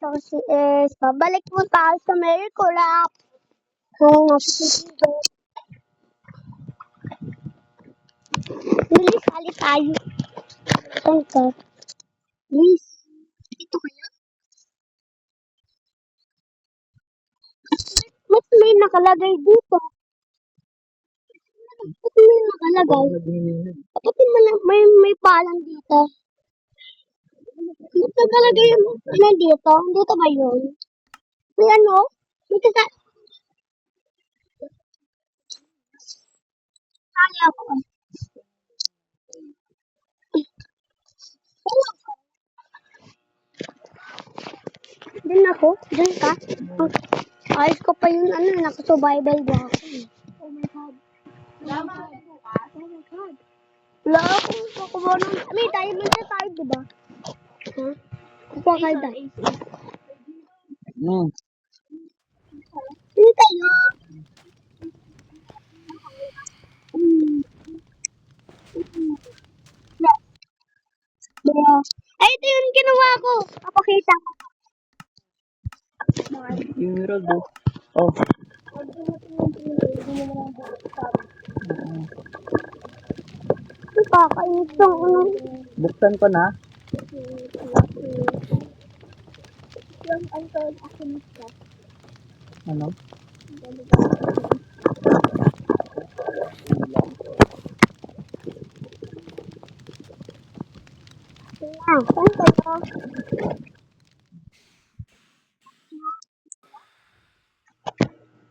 ito kasi is, babalik mo tayo sa Merry-Go-Round. Bilis, sali tayo. Saan ka? Bilis. Ito kaya? Ba't may nakalagay dito? Ba't may nakalagay? Ba't may palang dito? Ba't nakalagay yung dito? Dito ba yun? May ano? May kasa... Sali ako. Doon ako? Doon ka? Ayos ko pa yung ano, naka-survival ba ako. Oh my God. Oh my God. Wala akong kukuha ng... May diamond na tayo, diba? Ha? Kukuha kayo diamond. Hindi tayo. Ay, ito yung ginawa ko. Papakita ko. Yung mirror do. Oh. Kakainis yung ano. Buksan ko na. Yung untold akinista. Ano? Saan kayo?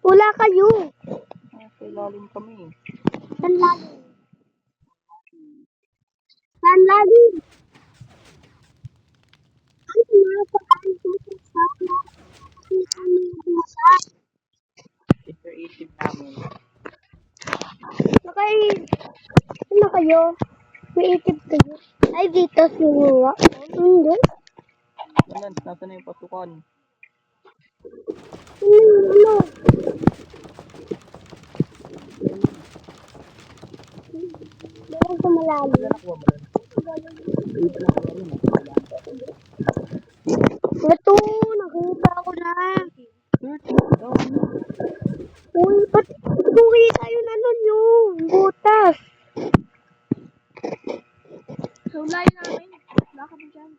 Wala kayo. Sa ilalim kami. Saan lalim? Saan lalim? Ay, pinapaan ko sa sana. Creative namin. Okay. Ano kayo? Creative kayo. Ay, dito sinuwa. Hindi. Yan, nasa na yung pasukan. Ano? Doon sa malalim. Nakuha mo rin. Ito na kaya rin. Ito, nakita ko na. Uy, ba't kumita yun ano nyo? Butas. So, layo namin. Baka mo dyan.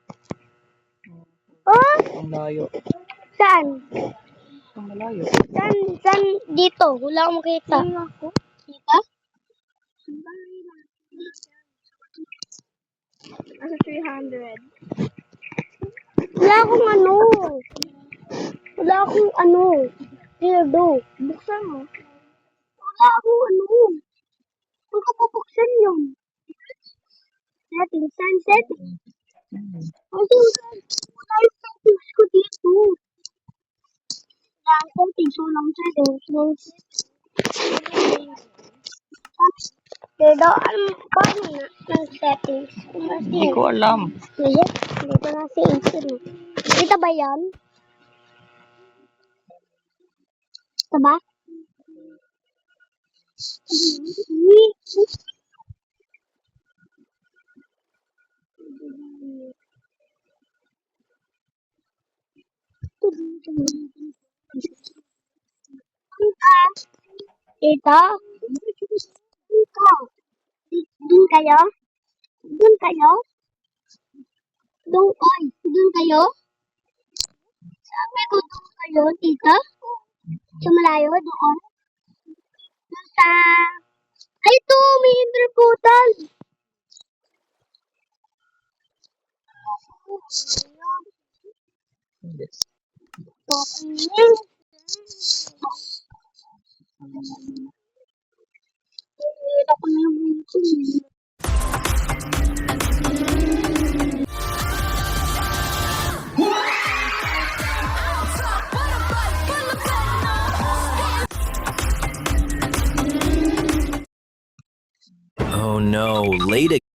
Oh? Ang layo. Saan? Ang malayo. Saan? Dito. Wala akong makita. Kita? Nasa 300. Wala akong ano. Wala akong ano. Dildo. Buksan mo. Wala akong ano. Huwag ka pabuksan yun. Settings. Saan settings? Kasi wala yung settings ko dito. Wala ang settings. Walang settings. Pero paano na ng settings? Hindi ko alam. Yes, dito na si Acer. Dito ba yan? Dito ba? Dito? Dito. Doon kayo? Doon kayo? Doon kayo? Sabi ko doon kayo, tita? Sa malayo, doon? Doon sa... Ay, ito! May ender portal! Ito, ayun. Ito ko na yung buto. Oh no, late again.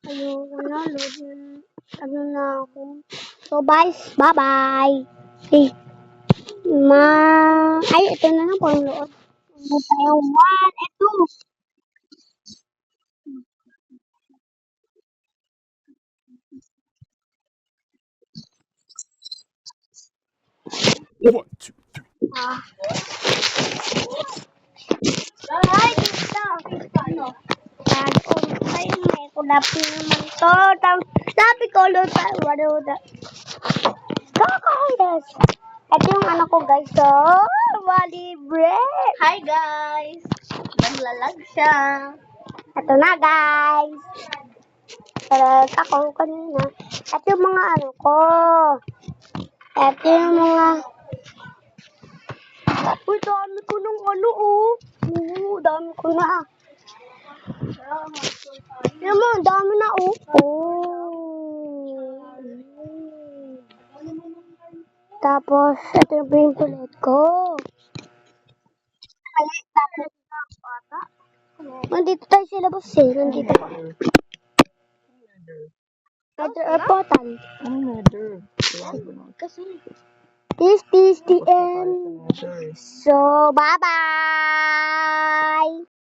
Ayoko na, load na. Ano na ako. So, guys, bye-bye. Okay. Ay, ito na lang pang load. Ano tayo? 1 and 2. 1, 2, 3. Ay, dito. Ano? Ay, may kulapi naman to. Sabi ko, Kakalas. Ito yung anak ko, guys. So, malibre. Hi guys! Naglalag siya. Ito na, guys. Ako kanina. Ito yung mga ano ko. Ito yung mga... Uy, dami ko ng ano, oh. Oo, dami ko na. Alam mo, dami na, oh. Tapos, ito yung pimpulet ko. Ay, tapos, nandito tayo sa labas, eh. Nandito pa. Nether or portal. Ano nether? Kasi, This is the end. Nether. So, bye-bye!